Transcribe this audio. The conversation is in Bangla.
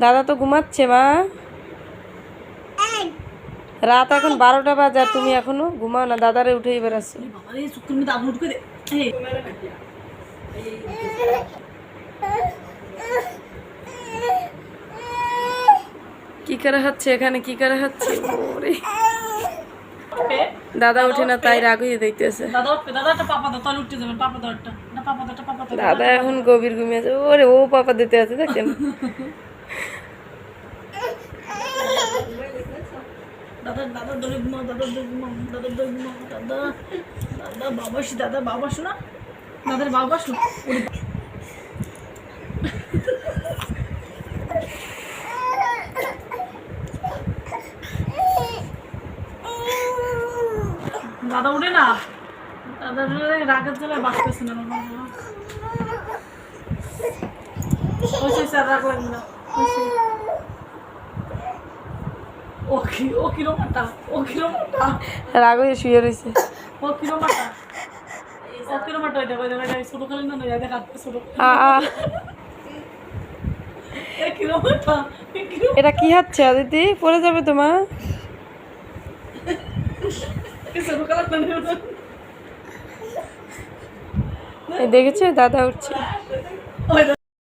দাদা তো ঘুমাচ্ছে মা, রাত এখন 12টা বাজে আর তুমি এখনো ঘুমাও না? দাদারে উঠেই বেড়াচ্ছ। কি করে হচ্ছে এখানে, কি করে হচ্ছে? দাদা উঠে না তাই রাগ হয়ে দেখতেছে। দাদা এখন গভীর ঘুমিয়েছে। ওরে ও পাপা দিতে আছে দেখেন। দাদা উঠে না, দাদা রাগের জ্বালায় বাঁচতেছে না। রাগ লাগবে না। রাগ হয়ে শুয়ে রয়েছে। এটা কি হচ্ছে দিদি? পড়ে যাবে তোমার। দেখেছো দাদা উঠছে।